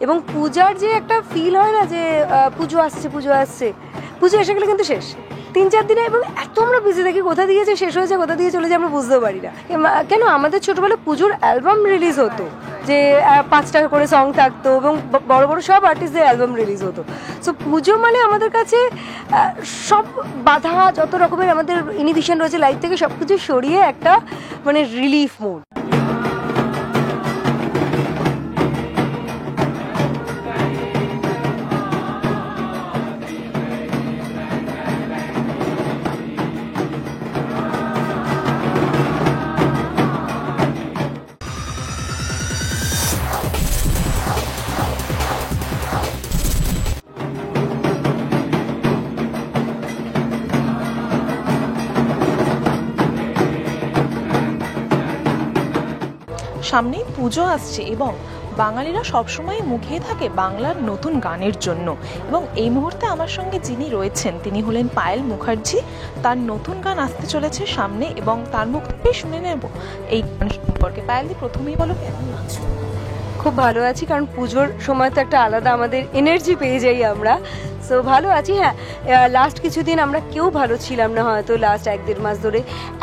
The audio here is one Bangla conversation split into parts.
এবং পূজার যে একটা ফিল হয় না যে পুজো আসছে পুজো এসে গেলে কিন্তু শেষ 3-4 দিনে, এবং এত আমরা বিজি থাকি কোথা দিয়ে যে শেষ হয়েছে কোথা দিয়ে চলে যায় আমরা বুঝতেও পারি না। কেন আমাদের ছোটবেলায় পুজোর অ্যালবাম রিলিজ হতো, যে 5টা করে সং থাকতো এবং বড় বড় সব আর্টিস্টদের অ্যালবাম রিলিজ হতো। সো পুজো মানে আমাদের কাছে সব বাধা যত রকমের আমাদের ইনহিবিশন রয়েছে লাইফ থেকে সব কিছু সরিয়ে একটা মানে রিলিফ মুড। সামনেই পুজো আসছে এবং বাঙালিরা সবসময় মুখিয়ে থাকে বাংলার নতুন গানের জন্য, এবং এই মুহূর্তে আমার সঙ্গে যিনি রয়েছেন তিনি হলেন পায়েল মুখার্জি। তার নতুন গান আসতে চলেছে সামনে এবং তার মুখ থেকেই শুনে নেব এই গান সম্পর্কে। পায়েলদি, প্রথমেই বলো কেমন আছো? খুব ভালো আছি, কারণ পুজোর সময় তো একটা আলাদা আমাদের এনার্জি পেয়ে যাই আমরা। সো ভালো আছি। হ্যাঁ, লাস্ট কিছুদিন আমরা কেউ ভালো ছিলাম না, হয়তো লাস্ট 1-1.5 মাস ধরে।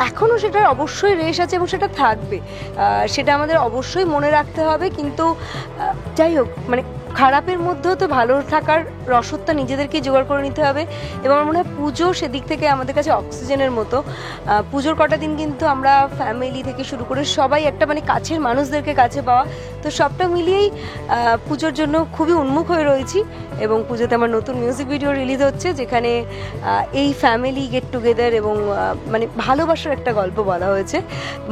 এখনও সেটার অবশ্যই রেশ আছে এবং সেটা থাকবে, সেটা আমাদের অবশ্যই মনে রাখতে হবে। কিন্তু যাই হোক, মানে খারাপের মধ্যেও তো ভালো থাকার রসদটা নিজেদেরকেই জোগাড় করে নিতে হবে। এবং আমার মনে হয় পুজো সেদিক থেকে আমাদের কাছে অক্সিজেনের মতো। পুজোর কটা দিন কিন্তু আমরা ফ্যামিলি থেকে শুরু করে সবাই একটা মানে কাছের মানুষদেরকে কাছে পাওয়া, তো সবটা মিলিয়েই পুজোর জন্য খুবই উন্মুখ হয়ে রয়েছি। এবং পুজোতে আমার নতুন মিউজিক ভিডিও রিলিজ হচ্ছে, যেখানে এই ফ্যামিলি গেট টুগেদার এবং মানে ভালোবাসার একটা গল্প বলা হয়েছে।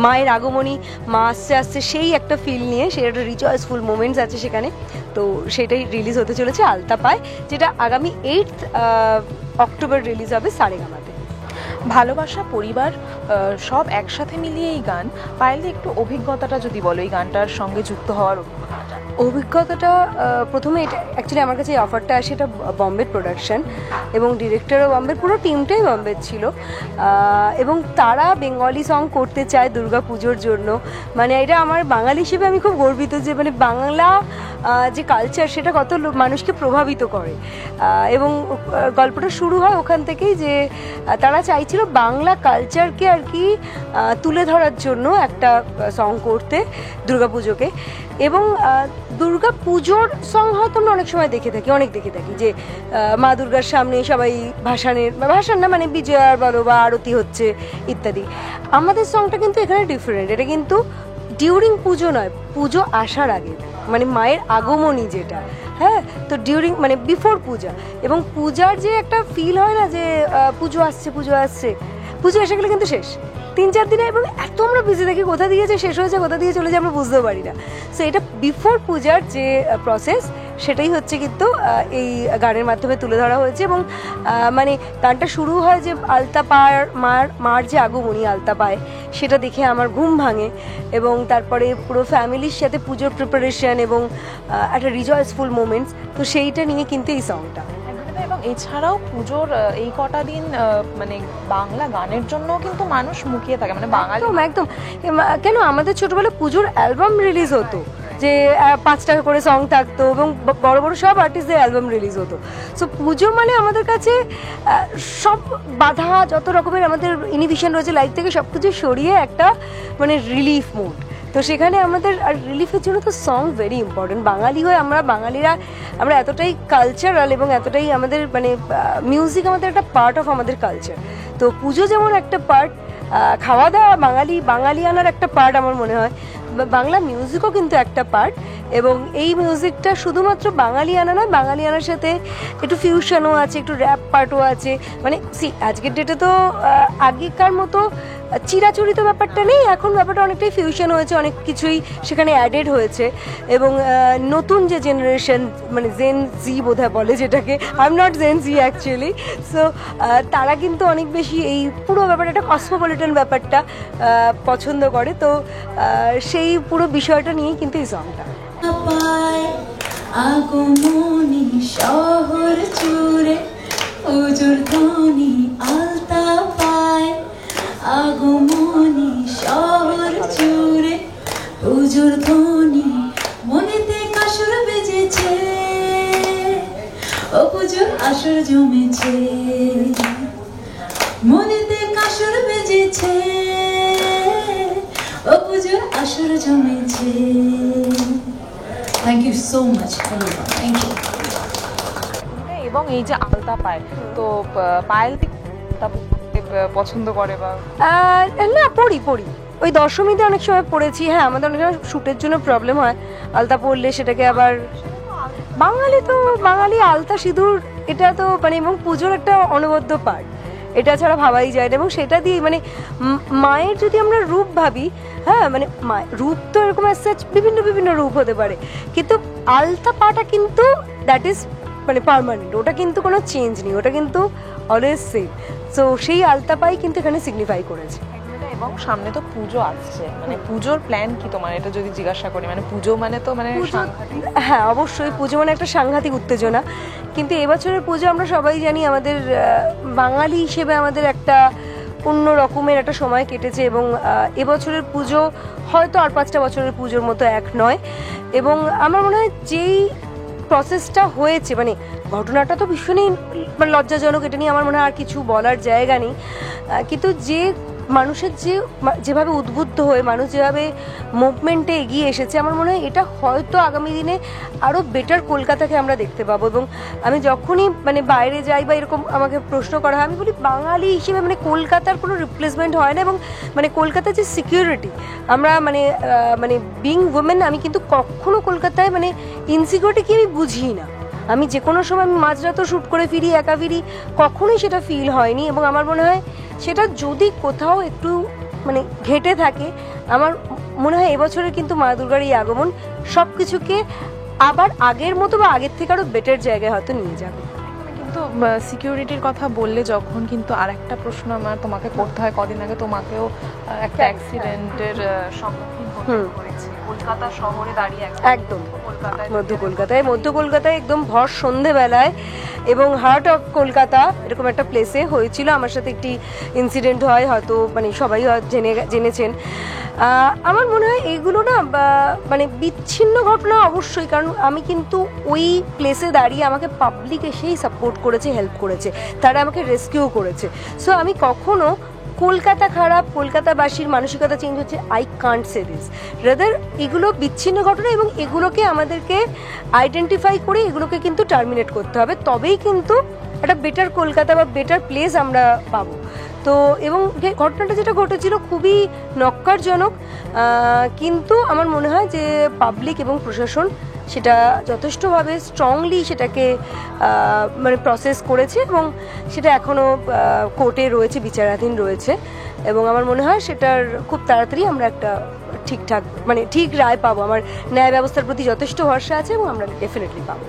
মায়ের আগমনী, মা আসছে আসছে সেই একটা ফিল নিয়ে, সেই একটা রিজয়েসফুল মোমেন্টস আছে সেখানে। তো সেটাই রিলিজ হতে চলেছে আলতা পায়, যেটা আগামী 8 অক্টোবর রিলিজ হবে সারেগামাতে। ভালোবাসা, পরিবার সব একসাথে মিলিয়ে এই গান। পায়েলদি, একটু অভিজ্ঞতাটা যদি বলো এই গানটার সঙ্গে যুক্ত হওয়ার অভিজ্ঞতাটা প্রথমে এটা অ্যাকচুয়ালি আমার কাছে এই অফারটা আসে, এটা বম্বের প্রোডাকশন এবং ডিরেক্টরও বম্বের, পুরো টিমটাই বম্বের ছিল। এবং তারা বেঙ্গলি সং করতে চায় দুর্গা পুজোর জন্য। মানে এটা আমার বাঙালি হিসেবে আমি খুব গর্বিত যে মানে বাংলা যে কালচার সেটা কত মানুষকে প্রভাবিত করে। এবং গল্পটা শুরু হয় ওখান থেকেই, যে তারা চাইছিল বাংলা কালচারকে আর কি তুলে ধরার জন্য একটা সং করতে দুর্গাপুজোকে। এবং দুর্গা পুজোর সং হয়তো আমরা অনেক সময় দেখে থাকি যে মা দুর্গার সামনে সবাই ভাসান না মানে বিজয়ার বলো বা আরতি হচ্ছে ইত্যাদি। আমাদের সংটা কিন্তু এখানে ডিফারেন্ট, এটা কিন্তু ডিউরিং পুজো নয়, পুজো আসার আগে, মানে মায়ের আগমনী যেটা। হ্যাঁ, তো ডিউরিং মানে বিফোর পূজা। এবং পূজার যে একটা ফিল হয় না যে পুজো আসছে পুজো এসে গেলে কিন্তু শেষ 3-4 দিনে, এবং এত আমরা বিজি থাকি কোথা দিয়ে যে শেষ হয়েছে কোথা দিয়ে চলে যায় আমরা বুঝতেও পারি না। সো এটা বিফোর পূজার যে প্রসেস সেটাই হচ্ছে কিন্তু এই গানের মাধ্যমে তুলে ধরা হয়েছে। এবং মানে গানটা শুরু হয় যে আলতা পায়, মার যে আগমনী আলতা পায় সেটা দেখে আমার ঘুম ভাঙে। এবং তারপরে পুরো ফ্যামিলির সাথে পুজোর প্রিপারেশন এবং একটা রিজয়েসফুল মোমেন্টস, তো সেইটা নিয়ে কিন্তু এই সংটা। এবং এছাড়াও পুজোর এই কটা দিন মানে বাংলা গানের জন্য কিন্তু মানুষ মুখিয়ে থাকে, মানে বাঙালি একদম। কেন আমাদের ছোটবেলায় পুজোর অ্যালবাম রিলিজ হতো, যে 5টা করে সং থাকতো এবং বড় বড় সব আর্টিস্টদের অ্যালবাম রিলিজ হতো। সো পুজো মানে আমাদের কাছে সব বাধা যত রকমের আমাদের ইনহিবিশন রয়েছে লাইফ থেকে সব কিছু সরিয়ে একটা মানে রিলিফ মুড। তো সেখানে আমাদের আর রিলিফের জন্য তো সং ভেরি ইম্পর্টেন্ট। বাঙালি হয়ে আমরা এতটাই কালচারাল এবং এতটাই আমাদের মানে মিউজিক আমাদের একটা পার্ট অফ আমাদের কালচার। তো পুজো যেমন একটা পার্ট, খাওয়া দাওয়া বাঙালিয়ানার একটা পার্ট আমার মনে হয়, বাংলা মিউজিকও কিন্তু একটা পার্ট। এবং এই মিউজিকটা শুধুমাত্র বাঙালিয়ানা নয়, বাঙালিয়ানার সাথে একটু ফিউশনও আছে, একটু র্যাপ পার্টও আছে। মানে আজকের ডেটে তো আগেকার মতো চিরাচরিত ব্যাপারটা নেই, এখন ব্যাপারটা অনেকটাই ফিউশন হয়েছে, অনেক কিছুই সেখানে অ্যাডেড হয়েছে। এবং নতুন যে জেনারেশন মানে জেন জি বোধহয় বলে যেটাকে, I am not Gen Z actually. So তারা কিন্তু অনেক বেশি এই পুরো ব্যাপারটা, একটা কসমোপলিটন ব্যাপারটা পছন্দ করে। তো সেই পুরো বিষয়টা নিয়েই কিন্তু এই সংটা। আগমনী শহর জুড়ে পুজোর ধ্বনি আলতা পায়, আগমনী শহর জুড়ে পুজোর ধ্বনি, মনেতে কাসর বেজেছে পুজোর আসর জমেছে, মনেতে কাসর বেজেছে, ও পুজোর আসর জমেছে। Thank you so much, thank you. এবং এই যে আলতা পায়েল, তো পায়েল পছন্দ করে বা না, পড়ি ওই দশমীতে অনেক সময় পড়েছি। হ্যাঁ, আমাদের অনেক সময় শ্যুটের জন্য প্রবলেম হয়, আলতা পরলে সেটাকে আবার বাঙালি আলতা সিঁদুর এটা তো মানে এবং পুজোর একটা অনবদ্য পার্ট, এটা ছাড়া ভাবাই যায় না। এবং সেটা দিয়ে মানে মায়ের যদি আমরা রূপ ভাবি, হ্যাঁ মানে রূপ তো এরকম বিভিন্ন রূপ হতে পারে, কিন্তু আলতা পাটা কিন্তু দ্যাট ইজ মানে পার্মানেন্ট, ওটা কিন্তু কোনো চেঞ্জ নেই, ওটা কিন্তু অলওয়েজ সেম। সো সেই আলতা পাই কিন্তু এখানে সিগনিফাই করেছে। এবং সামনে তো পুজো আসছে, মানে পুজোর প্ল্যান কি তোমার, এটা যদি জিজ্ঞাসা করি? মানে পুজো মানে তো মানে হ্যাঁ অবশ্যই, পুজো মানে একটা সাংঘাতিক উত্তেজনা, কিন্তু এবছরের পুজো আমরা সবাই জানি আমাদের বাঙালি হিসেবে আমাদের একটা অন্য রকমের একটা সময় কেটেছে। এবং এবছরের পুজো হয়তো আর 5টা বছরের পুজোর মতো এক নয়। এবং আমার মনে হয় যেই প্রসেসটা হয়েছে, মানে ঘটনাটা তো ভীষণই মানে লজ্জাজনক, এটা নিয়ে আমার মনে হয় আর কিছু বলার জায়গা নেই, কিন্তু যে মানুষের যেভাবে উদ্বুদ্ধ হয়ে মানুষ যেভাবে মুভমেন্টে এগিয়ে এসেছে, আমার মনে হয় এটা হয়তো আগামী দিনে আরও বেটার কলকাতাকে আমরা দেখতে পাবো। এবং আমি যখনই মানে বাইরে যাই বা এরকম আমাকে প্রশ্ন করা হয়, আমি বলি বাঙালি হিসেবে মানে কলকাতার কোনো রিপ্লেসমেন্ট হয় না। এবং মানে কলকাতার যে সিকিউরিটি, আমরা মানে মানে বিং উইমেন, আমি কিন্তু কখনো কলকাতায় মানে ইনসিকিউরিটি কি আমি বুঝি না। আমি যে কোনো সময় আমি মাঝরাতও শ্যুট করে ফিরি, একা ফিরি, কখনোই সেটা ফিল হয়নি। এবং আমার মনে হয় সেটা যদি কোথাও একটু মানে ঘেটে থাকে, আমার মনে হয় এবছরের কিন্তু মা দুর্গার এই আগমন সব কিছুকে আবার আগের মতো বা আগের থেকে আরও বেটার জায়গায় হয়তো নিয়ে যাবে। কিন্তু সিকিউরিটির কথা বললে যখন কিন্তু আর একটা প্রশ্ন আমার তোমাকে করতে হয়, কদিন আগে তোমাকেও একটা অ্যাক্সিডেন্টের সম্মুখীন হতে হয়েছে কলকাতা শহরে দাঁড়িয়ে, একদম মধ্য কলকাতায় একদম ভর সন্ধেবেলায়, এবং হার্ট অফ কলকাতা এরকম একটা প্লেসে হয়েছিল। আমার সাথে একটি ইনসিডেন্ট হয়, হয়তো মানে সবাই জেনেছেন। আমার মনে হয় এইগুলো না মানে বিচ্ছিন্ন ঘটনা অবশ্যই, কারণ আমি কিন্তু ওই প্লেসে দাঁড়িয়ে আমাকে পাবলিক এসেই সাপোর্ট করেছে, হেল্প করেছে, তারা আমাকে রেস্কিউ করেছে। সো আমি কখনো কলকাতা খারাপ, কলকাতাবাসীর মানসিকতা চেঞ্জ হচ্ছে, I can't say this, rather এগুলো বিচ্ছিন্ন ঘটনা এবং এগুলোকে আমাদেরকে আইডেন্টিফাই করে এগুলোকে কিন্তু টার্মিনেট করতে হবে, তবেই কিন্তু একটা বেটার কলকাতা বা বেটার প্লেস আমরা পাবো। তো এবং ঘটনাটা যেটা ঘটেছিল খুবই নক্কারজনক, কিন্তু আমার মনে হয় যে পাবলিক এবং প্রশাসন সেটা যথেষ্টভাবে স্ট্রংলি সেটাকে মানে প্রসেস করেছে, এবং সেটা এখনও কোর্টে রয়েছে, বিচারাধীন রয়েছে। এবং আমার মনে হয় সেটার খুব তাড়াতাড়ি আমরা একটা ঠিকঠাক মানে ঠিক রায় পাবো। আমার ন্যায় ব্যবস্থার প্রতি যথেষ্ট ভরসা আছে এবং আমরা ডেফিনেটলি পাবো।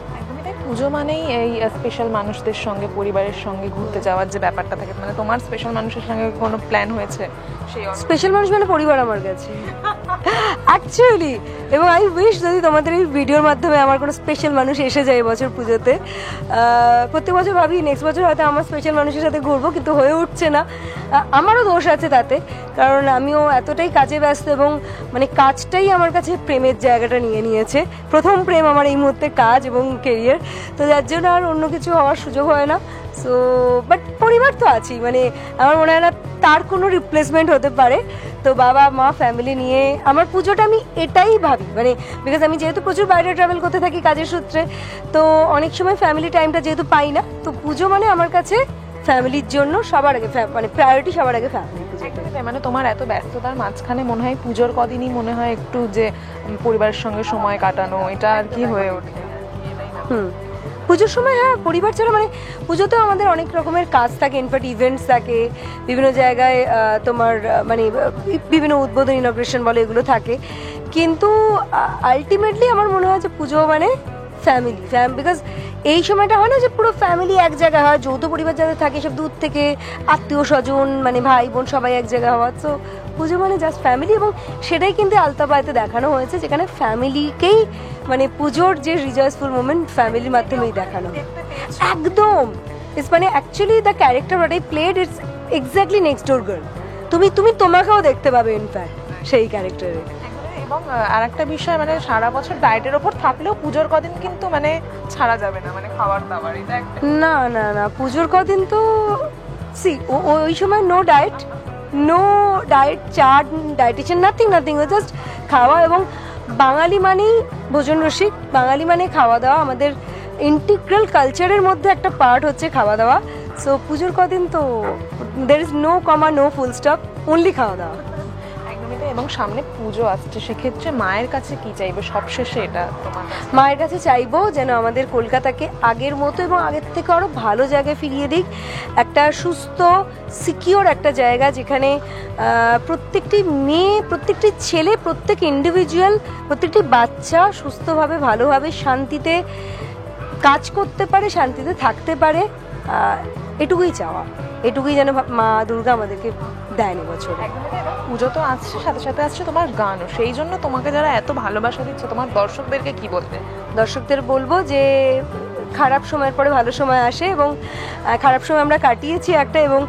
পুজো মানেই এই স্পেশাল মানুষদের সঙ্গে, পরিবারের সঙ্গে ঘুরতে যাওয়ার যে ব্যাপারটা থাকে, মানে তোমার স্পেশাল মানুষের সঙ্গে কোনো প্ল্যান হয়েছে? সেই স্পেশাল মানুষ মানে পরিবার আমার কাছে অ্যাকচুয়ালি। এবং আই উইশ যদি তোমাদের এই ভিডিওর মাধ্যমে আমার কোনো স্পেশাল মানুষ এসে যায় এবছর পুজোতে। প্রত্যেক বছর ভাবি নেক্সট বছর হয়তো আমার স্পেশাল মানুষের সাথে ঘুরবো, কিন্তু হয়ে উঠছে না। আমারও দোষ আছে তাতে, কারণ আমিও এতটাই কাজে ব্যস্ত এবং মানে কাজটাই আমার কাছে প্রেমের জায়গাটা নিয়ে নিয়েছে। প্রথম প্রেম আমার এই মুহূর্তে কাজ এবং কেরিয়ার, তো যার জন্য আর অন্য কিছু হওয়ার সুযোগ হয় না। সো বাট পরিবার তো আছেই, মানে আমার মনে হয় না তার কোনো রিপ্লেসমেন্ট হতে পারে। তো বাবা মা ফ্যামিলি নিয়ে আমার পুজোটা আমি এটাই ভাবি, মানে বিকজ আমি যেহেতু প্রচুর বাইরে ট্রাভেল করতে থাকি কাজের সূত্রে, তো অনেক সময় ফ্যামিলি টাইমটা যেহেতু পাই না, তো পুজো মানে আমার কাছে ফ্যামিলির জন্য সবার আগে, মানে প্রায়োরিটি সবার আগে ফ্যামিলি। মানে তোমার এত ব্যস্ততার মাঝখানে মনে হয় পুজোর কদিনই মনে হয় একটু যে পরিবারের সঙ্গে সময় কাটানো, এটা আর কি হয়ে ওঠে? পুজোর সময় হ্যাঁ, পরিবার ছাড়া মানে পুজোতেও আমাদের অনেক রকমের কাজ থাকে, ইনফ্যাক্ট ইভেন্টস থাকে বিভিন্ন জায়গায়, তোমার মানে বিভিন্ন উদ্বোধন, ইনগ্রেশন বলে এগুলো থাকে, কিন্তু আলটিমেটলি আমার মনে হয় যে পুজো মানে ফ্যামিলি, বিকজ এই সময়টা হয় না যে পুরো ফ্যামিলি এক জায়গায় হয়, যৌথ পরিবার যাদের থাকে সব দূর থেকে আত্মীয় স্বজন মানে ভাই বোন সবাই এক জায়গায় হওয়া। সো পুজো মানে জাস্ট ফ্যামিলি, এবং সেটাই কিন্তু আলতাপাড়াতে দেখানো হয়েছে, যেখানে ফ্যামিলিকেই মানে পুজোর যে রিজয়ফুল মোমেন্ট ফ্যামিলির মাধ্যমেই দেখানো একদম। ইটস মানে actually the character what I played, it's exactly next door girl. তুমি তোমাকেও দেখতে পাবে ইনফ্যাক্ট সেই ক্যারেক্টারে। এবং আর একটা বিষয় মানে সারা বছর ডায়েটের ওপর থাকলেও পুজোর কদিন কিন্তু মানে ছাড়া যাবে না, মানে খাবার দাবার এটা একটা। না না না, পুজোর কদিন তো ওই সময় no diet, chart, dietitian, nothing, just খাওয়া। এবং বাঙালি মানেই ভোজন রসিক, বাঙালি মানে খাওয়া দাওয়া, আমাদের ইন্টিগ্রাল কালচারের মধ্যে একটা পার্ট হচ্ছে খাওয়া দাওয়া। সো পুজোর কদিন তো there is no comma, no full stop, only খাওয়া দাওয়া। একদমই তাই। এবং সামনে পুজো আসছে, সেক্ষেত্রে মায়ের কাছে কি চাইবে সবশেষে এটা তোমার? মায়ের কাছে চাইবো যেন আমাদের কলকাতাকে আগের মতো এবং আগের থেকে আরও ভালো জায়গায় ফিরিয়ে দিক, একটা সুস্থ সিকিওর একটা জায়গা যেখানে প্রত্যেকটি মেয়ে, প্রত্যেকটি ছেলে, প্রত্যেক ইন্ডিভিজুয়াল, প্রত্যেকটি বাচ্চা সুস্থভাবে ভালোভাবে শান্তিতে কাজ করতে পারে, শান্তিতে থাকতে পারে। এটুকুই চাওয়া, এটুকুই যেন মা দুর্গা আমাদেরকে দেয়নি বছর। পুজো তো আসছে, সাথে সাথে আসছে তোমার গানও, সেই জন্য তোমাকে যারা এত ভালোবাসা দিচ্ছে তোমার দর্শকদেরকে কি বলতে? দর্শকদের বলবো যে খারাপ সময়ের পরে ভালো সময় আসে এবং খারাপ সময় আমরা কাটিয়েছি একটা, এবং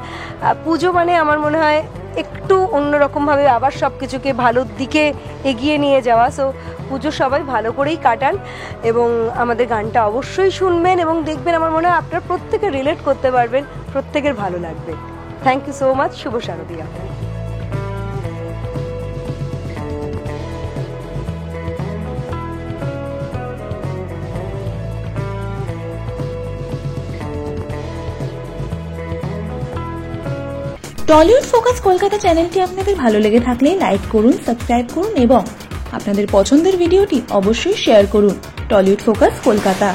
পুজো মানে আমার মনে হয় একটু অন্যরকমভাবে আবার সব কিছুকে ভালোর দিকে এগিয়ে নিয়ে যাওয়া। সো পুজো সবাই ভালো করেই কাটান এবং আমাদের গানটা অবশ্যই শুনবেন এবং দেখবেন, আমার মনে হয় আপনারা প্রত্যেকে রিলেট করতে পারবেন, প্রত্যেকের ভালো লাগবে। থ্যাংক ইউ সো মাচ, শুভ শারদিয়া। টলিউড ফোকাস কলকাতা চ্যানেলটি আপনাদের ভালো লেগে থাকলে লাইক করুন, সাবস্ক্রাইব করুন এবং আপনাদের পছন্দের ভিডিওটি অবশ্যই শেয়ার করুন। Tollywood focus Kolkata.